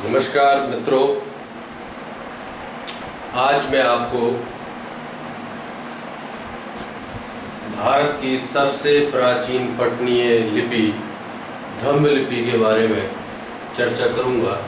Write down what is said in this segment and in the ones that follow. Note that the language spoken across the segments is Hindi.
नमस्कार मित्रों, आज मैं आपको भारत की सबसे प्राचीन पठनीय लिपि धम्म लिपि के बारे में चर्चा करूंगा।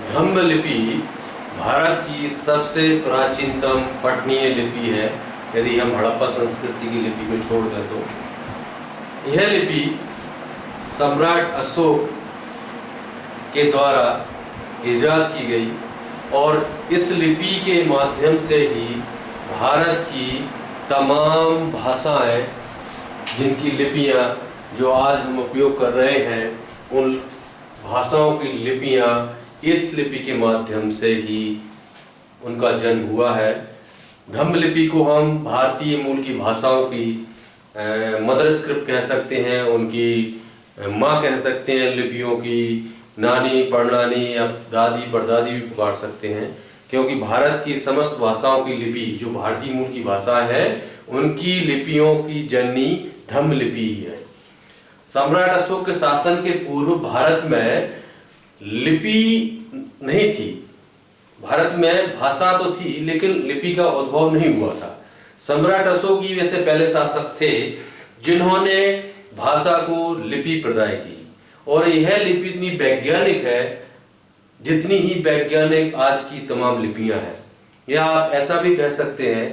धम्म लिपि भारत की सबसे प्राचीनतम पठनीय लिपि है। यदि हम हड़प्पा संस्कृति की लिपि को छोड़ दें तो यह लिपि सम्राट अशोक के द्वारा इजाद की गई और इस लिपि के माध्यम से ही भारत की तमाम भाषाएं, जिनकी लिपियां जो आज हम उपयोग कर रहे हैं, उन भाषाओं की लिपियां इस लिपि के माध्यम से ही उनका जन्म हुआ है। धम्म लिपि को हम भारतीय मूल की भाषाओं की मदर स्क्रिप्ट कह सकते हैं, उनकी माँ कह सकते हैं, लिपियों की नानी परनानी या दादी परदादी भी पुकार सकते हैं, क्योंकि भारत की समस्त भाषाओं की लिपि जो भारतीय मूल की भाषा है, उनकी लिपियों की जननी धम्म लिपि ही है। सम्राट अशोक के शासन के पूर्व भारत में लिपि नहीं थी। भारत में भाषा तो थी लेकिन लिपि का उद्भव नहीं हुआ था। सम्राट अशोक ही वैसे पहले शासक थे जिन्होंने भाषा को लिपि प्रदान की, और यह लिपि इतनी वैज्ञानिक है जितनी ही वैज्ञानिक आज की तमाम लिपियां हैं। या आप ऐसा भी कह सकते हैं,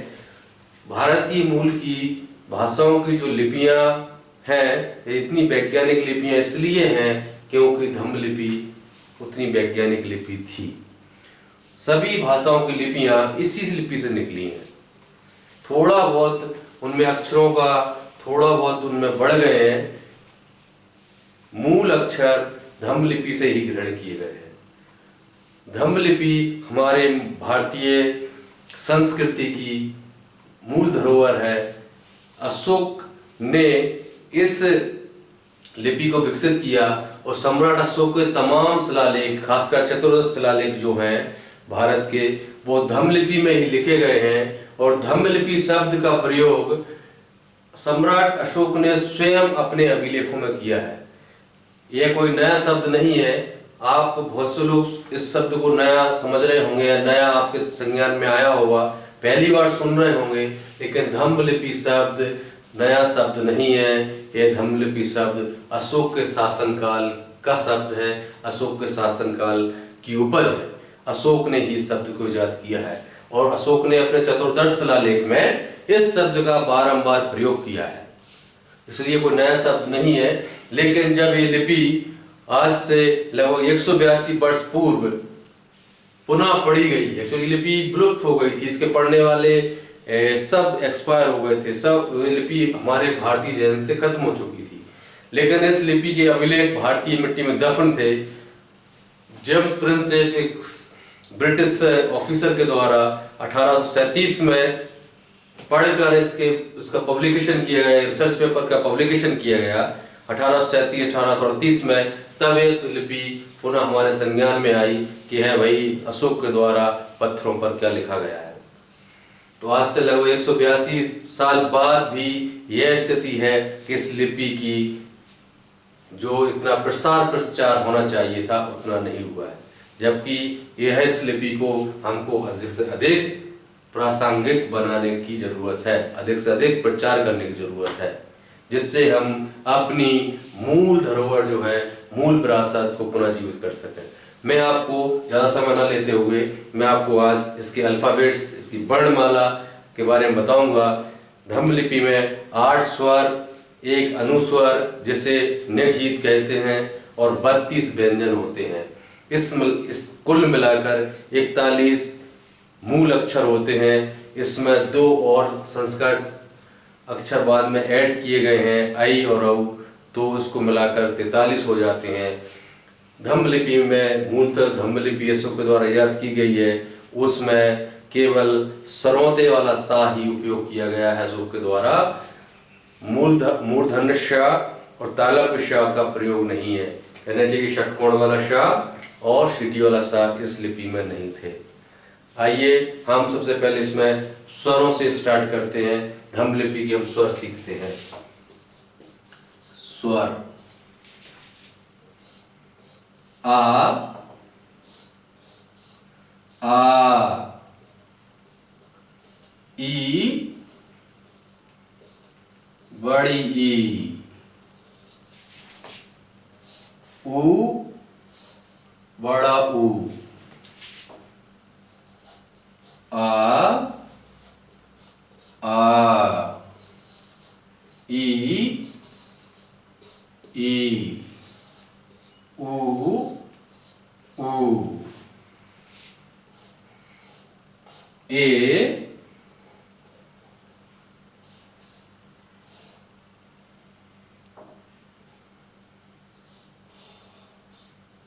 भारतीय मूल की भाषाओं की जो लिपियां हैं, इतनी वैज्ञानिक लिपियां इसलिए हैं क्योंकि धम्म लिपि उतनी वैज्ञानिक लिपि थी। सभी भाषाओं की लिपियां इसी लिपि से निकली हैं। थोड़ा बहुत उनमें अक्षरों का थोड़ा बहुत उनमें बढ़ गए हैं, मूल अक्षर धम्म लिपि से ही ग्रहण किए गए हैं। धम्म लिपि हमारे भारतीय संस्कृति की मूल धरोहर है। अशोक ने इस लिपि को विकसित किया और सम्राट अशोक के तमाम शिलालेख, खासकर चतुर्दश शिलालेख जो हैं भारत के, वो धम्म लिपि में ही लिखे गए हैं। और धम्म लिपि शब्द का प्रयोग सम्राट अशोक ने स्वयं अपने अभिलेखों में किया है। यह कोई नया शब्द नहीं है। आप बहुत से लोग इस शब्द को नया समझ रहे होंगे या नया आपके संज्ञान में आया होगा, पहली बार सुन रहे होंगे, लेकिन धम्म लिपि शब्द नया शब्द नहीं है। यह धम्म लिपि शब्द अशोक के शासनकाल का शब्द है, अशोक के शासनकाल की उपज है। अशोक ने ही शब्द को इजाद किया है और अशोक ने अपने चतुर्दश शिलालेख में इस शब्द का बारंबार प्रयोग किया है, इसलिए कोई नया शब्द नहीं है। लेकिन जब ये लिपि आज से लगभग 182 वर्ष पूर्व पुनः पढ़ी गई, एक्चुअली लिपि विलुप्त हो गई थी, इसके पढ़ने वाले सब एक्सपायर हो गए थे, सब लिपि हमारे भारतीय जन से खत्म हो चुकी थी। लेकिन इस लिपि के अभिलेख भारतीय मिट्टी में दफन थे। जेम्स प्रिंस एक ब्रिटिश ऑफिसर के द्वारा 1837 में पढ़कर इसका पब्लिकेशन किया गया, रिसर्च पेपर का पब्लिकेशन किया गया 1837-1838 में। तब एक लिपि पुनः हमारे संज्ञान में आई कि है भाई अशोक के द्वारा पत्थरों पर क्या लिखा गया है। तो आज से लगभग 182 साल बाद भी यह स्थिति है कि इस लिपि की जो इतना प्रसार प्रचार होना चाहिए था उतना नहीं हुआ है, जबकि यह इस लिपि को हमको अधिक से अधिक प्रासंगिक बनाने की जरूरत है, अधिक से अधिक प्रचार करने की जरूरत है, जिससे हम अपनी मूल धरोहर जो है, मूल विरासत को पुनः जीवित कर सकें। मैं आपको ज़्यादा समय न लेते हुए मैं आपको आज इसके अल्फ़ाबेट्स, इसकी वर्णमाला के बारे में बताऊंगा। धम्म लिपि में 8 स्वर, 1 अनुस्वर जिसे निगहित कहते हैं और 32 व्यंजन होते हैं। इस कुल मिलाकर 41 मूल अक्षर होते हैं। इसमें 2 और संस्कृत अक्षर बाद में ऐड किए गए हैं, आई और औ, तो इसको मिलाकर 43 हो जाते हैं। धम्म लिपि में मूलतः धम्म लिपि अशोक के द्वारा इजाद की गई है, उसमें केवल सरौते वाला सा ही उपयोग किया गया है अशोक के द्वारा। मूर्धन्य श और तालव्य श का प्रयोग नहीं है। कहना चाहिए षटकोण वाला श और सीटी वाला स इस लिपि में नहीं थे। आइए हम सबसे पहले इसमें स्वरों से स्टार्ट करते हैं। धम्म लिपि के हम स्वर सीखते हैं। स्वर आ ई बड़ी ई, ऊ बड़ा ऊ, आ ई ऊ ए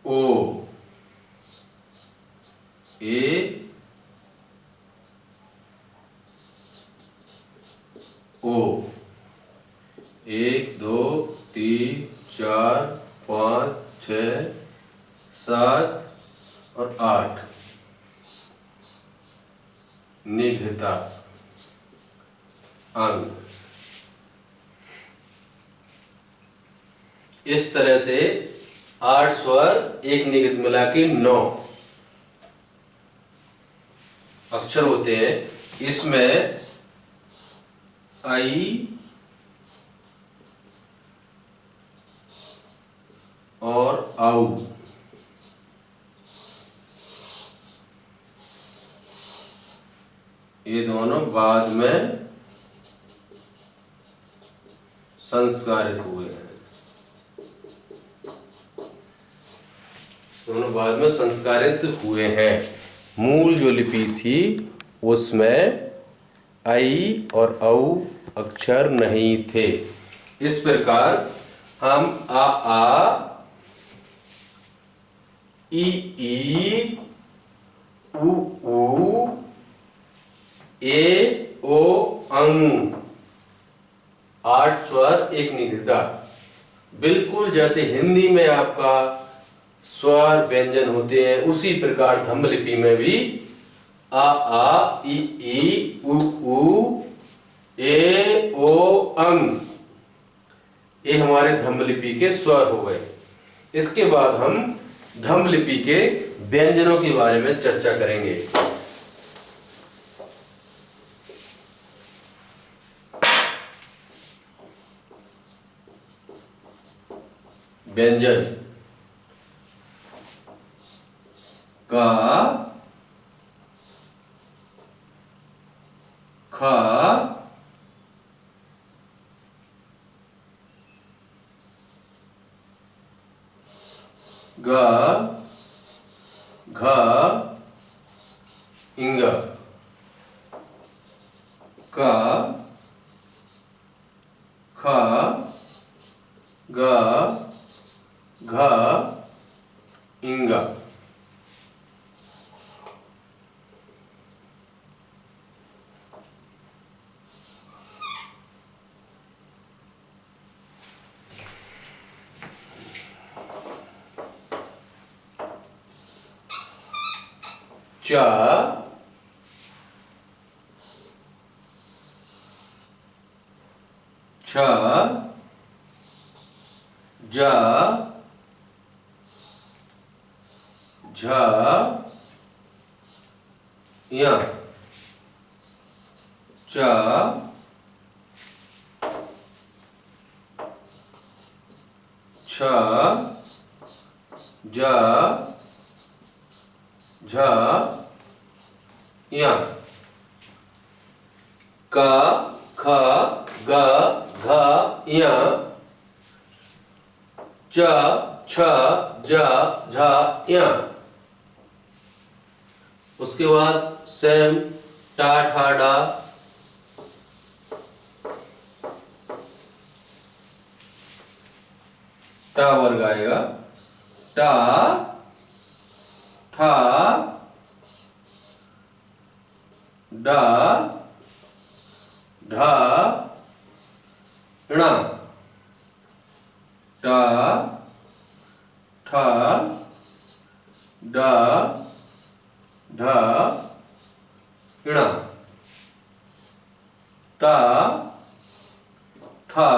ओ, ए ओ। 1 2 3 4 5 6 7 और 8 निघता अंग। इस तरह से 8 स्वर एक निगत मिला के 9 अक्षर होते हैं। इसमें आई और आउ ये दोनों बाद में संस्कारित हुए हैं। दोनों बाद में संस्कारित हुए हैं। मूल जो लिपि थी उसमें आई और औ अक्षर नहीं थे। इस प्रकार हम आ ई उ ए ओ अंग 8 स्वर एक निगता। बिल्कुल जैसे हिंदी में आपका स्वर व्यंजन होते हैं उसी प्रकार धम्म लिपि में भी आ ई उ ए ओ अंग ये हमारे धम्म लिपि के स्वर हो गए। इसके बाद हम धम्म लिपि के व्यंजनों के बारे में चर्चा करेंगे। व्यंजन का ख ग घ इंग क ख ग घ इंग। च छ ज झ य च छ ज झ य क ख ग घ य च छ ज झ य। उसके बाद सेम टा ठा डा टा वर्ग आएगा। टा ठा डा ढा ण ता, था,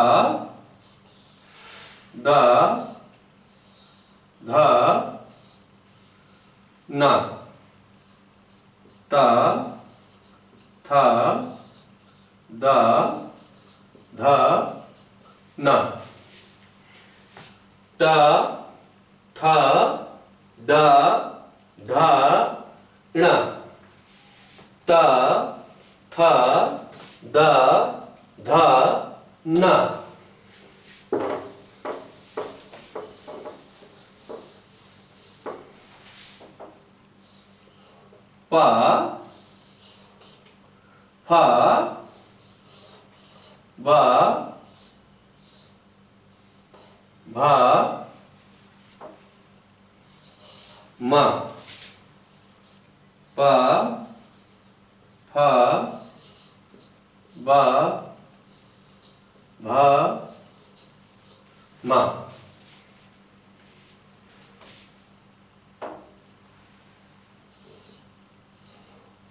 दा, धा, ना। ता, था, दा, धा, ना। टा, ठा, डा, ढा, णा। ता, था, दा, धा, ना। पा, फा, बा, भा, मा। पा, फा, बा, भा, मा।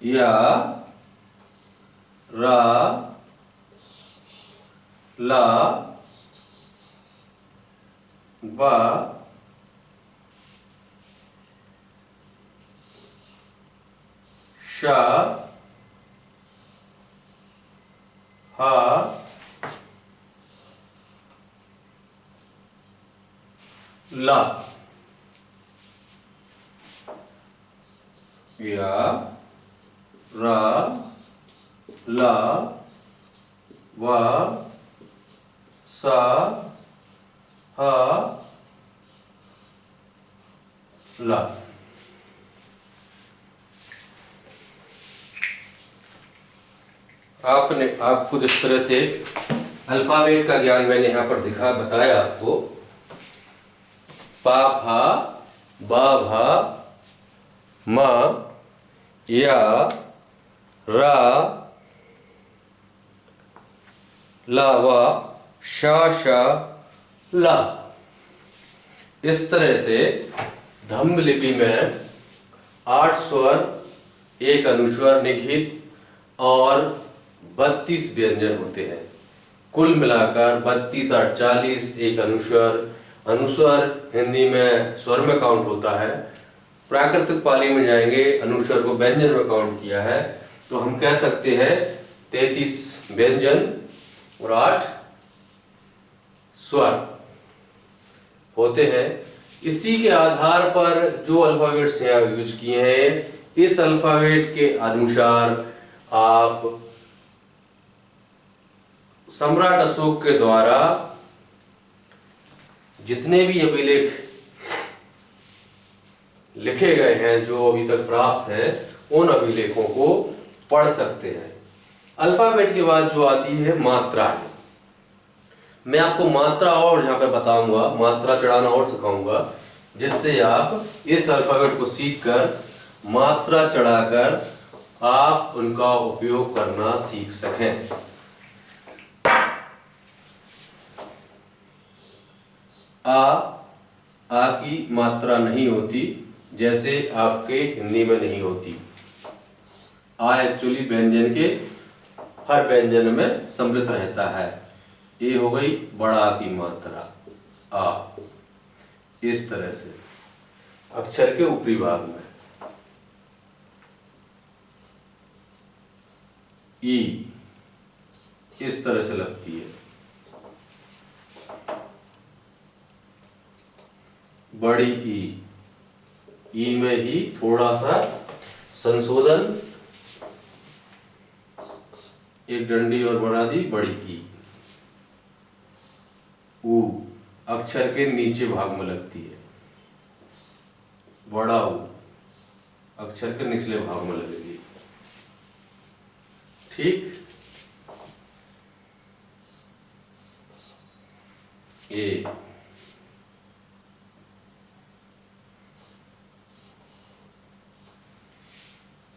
या, रा, ला, बा, शा, हा, ला। या, रा, ला, वा, सा, हा, ला। आपको जिस तरह से अल्फाबेट का ज्ञान मैंने यहाँ पर बताया आपको, पा, फा, बा, भा, मा, या, रा, ला, वा, शा, ला। इस तरह से धम्म लिपि में 8 स्वर, 1 अनुस्वर निहित और 32 व्यंजन होते हैं। कुल मिलाकर 32 8 40, 1 अनुस्वर। अनुस्वर हिंदी में स्वर में काउंट होता है। प्राकृतिक पाली में जाएंगे, अनुस्वर को व्यंजन में काउंट किया है, तो हम कह सकते हैं 33 व्यंजन और 8 स्वर होते हैं। इसी के आधार पर जो अल्फाबेट्स यहाँ यूज किए हैं, इस अल्फाबेट के अनुसार आप सम्राट अशोक के द्वारा जितने भी अभिलेख लिखे गए हैं, जो अभी तक प्राप्त है, उन अभिलेखों को पढ़ सकते हैं। अल्फाबेट के बाद जो आती है मात्रा है। मैं आपको मात्रा और यहाँ पर बताऊंगा, मात्रा चढ़ाना और सिखाऊंगा, जिससे आप इस अल्फाबेट को सीखकर मात्रा चढ़ाकर आप उनका उपयोग करना सीख सकें। आ की मात्रा नहीं होती, जैसे आपके हिंदी में नहीं होती। आ एक्चुअली व्यंजन के हर व्यंजन में सम्मिलित रहता है। ये हो गई बड़ा की मात्रा आ। इस तरह से अक्षर के ऊपरी भाग में ई इस तरह से लगती है। बड़ी ई में ही थोड़ा सा संशोधन, एक डंडी और बढ़ा दी, बड़ी ई। ऊ अक्षर के नीचे भाग में लगती है। बड़ा ऊ अक्षर के निचले भाग में लगेगी। ठीक।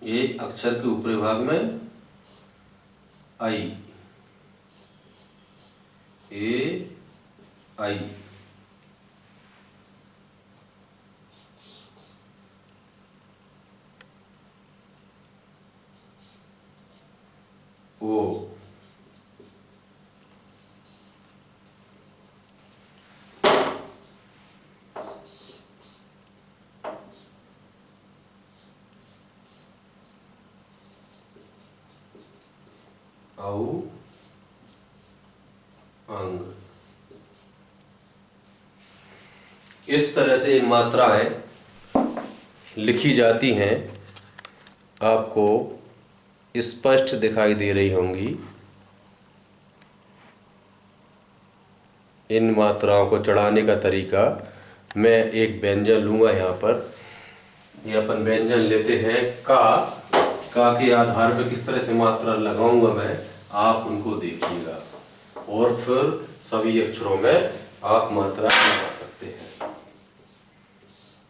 ये अक्षर के ऊपरी भाग में आई, ए आई। ओ औ अंग। इस तरह से इन मात्राएं लिखी जाती हैं, आपको स्पष्ट दिखाई दे रही होंगी। इन मात्राओं को चढ़ाने का तरीका, मैं एक व्यंजन लूँगा यहाँ पर। ये अपन व्यंजन लेते हैं का के आधार पर किस तरह से मात्रा लगाऊंगा मैं, आप उनको देखिएगा और फिर सभी अक्षरों में आप मात्रा लगा सकते हैं।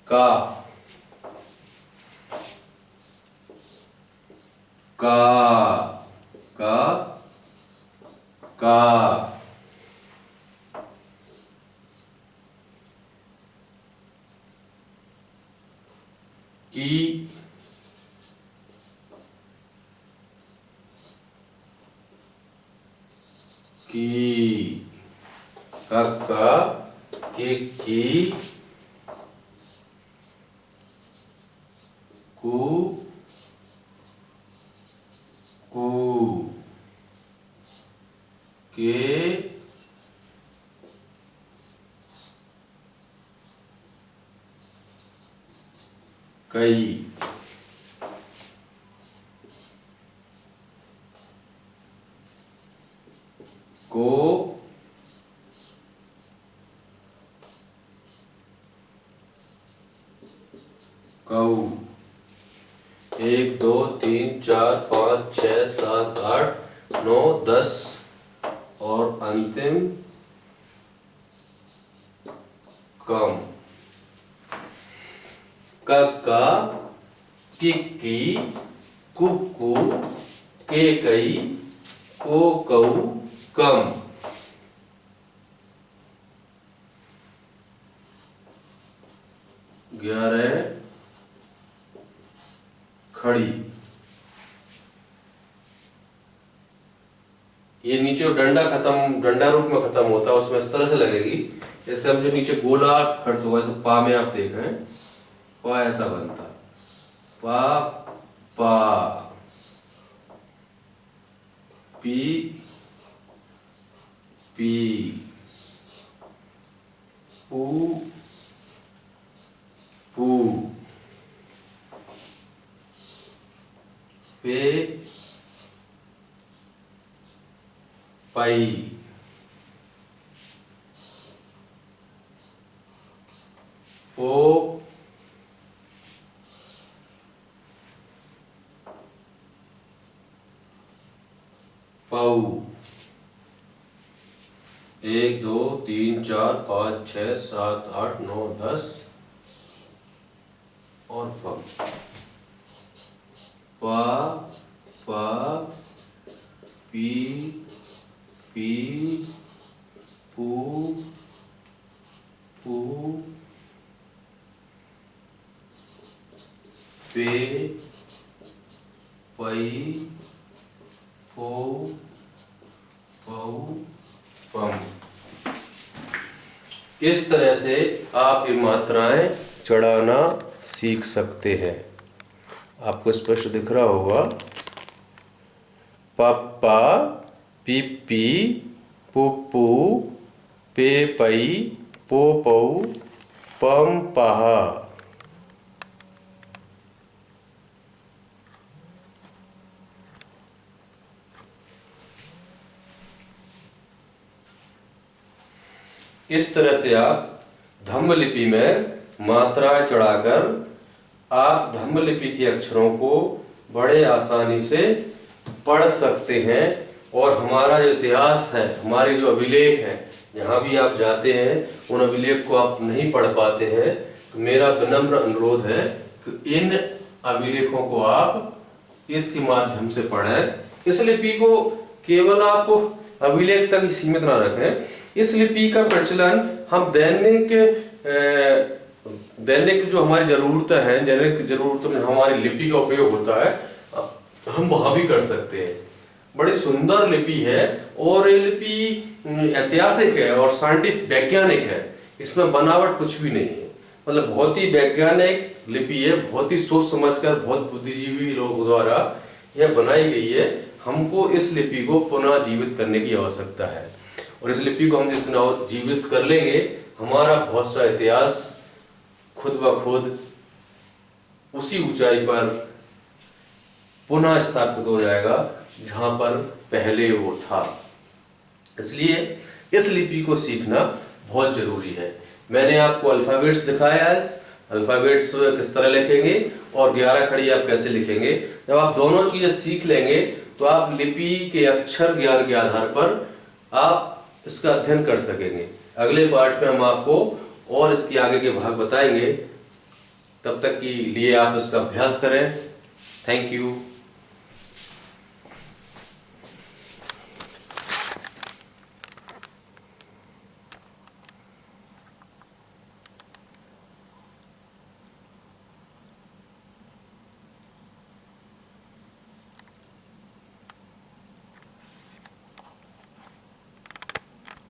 का का का की का की कु के कई। को कऊ। 1 2 3 4 5 6 7 8 9 10 और अंतिम कम। का की कुकु के कई को कऊ कम। ग्यारह खड़ी। ये नीचे डंडा रूप में खत्म होता है, उसमें इस तरह से लगेगी जैसे हम जो नीचे गोलार्थ खर्च हुआ है, पा में आप देख रहे हैं, पा ऐसा बनता है। पा पा पी पी पू पू पे पाई पो पाऊ। 1 2 3 4 5 6 7 8 9 10 और पम। पा पा पी पी पू पू पे पई पो पऊ पम। इस तरह से आप ये मात्राएं चढ़ाना सीख सकते हैं। आपको स्पष्ट दिख रहा होगा। पप्पा पिप्पी पुप्पू पे पई पो पऊ पम पहा। इस तरह से आप धम्म लिपि में मात्राएं चढ़ाकर आप धम्म लिपि के अक्षरों को बड़े आसानी से पढ़ सकते हैं। और हमारा जो इतिहास है, हमारे जो अभिलेख हैं, जहाँ भी आप जाते हैं उन अभिलेख को आप नहीं पढ़ पाते हैं, तो मेरा विनम्र अनुरोध है कि इन अभिलेखों को आप इसके माध्यम से पढ़ें। इस लिपि को केवल आप अभिलेख तक ही सीमित ना रखें। इस लिपि का प्रचलन हम दैनिक जो हमारी जरूरतें हैं, दैनिक जरूरतों में हमारी लिपि का उपयोग होता है, हम वहाँ भी कर सकते हैं। बड़ी सुंदर लिपि है और ये लिपि ऐतिहासिक है और साइंटिफिक वैज्ञानिक है। इसमें बनावट कुछ भी नहीं है, मतलब बहुत ही वैज्ञानिक लिपि है, बहुत ही सोच समझकर बहुत बुद्धिजीवी लोगों द्वारा यह बनाई गई है। हमको इस लिपि को पुनः जीवित करने की आवश्यकता है। और इस लिपि को हम जिस दिन जीवित कर लेंगे, हमारा बहुत सा इतिहास खुद ब खुद उसी ऊंचाई पर पुनः स्थापित हो जाएगा जहां पर पहले वो था। इसलिए इस लिपि को सीखना बहुत जरूरी है। मैंने आपको अल्फाबेट्स दिखाया है, अल्फाबेट्स किस तरह लिखेंगे और 11 खड़ी आप कैसे लिखेंगे। जब आप दोनों चीजें सीख लेंगे तो आप लिपि के अक्षर ज्ञान के आधार पर आप इसका अध्ययन कर सकेंगे। अगले पार्ट में हम आपको और इसके आगे के भाग बताएंगे। तब तक के लिए आप इसका अभ्यास करें। Thank you.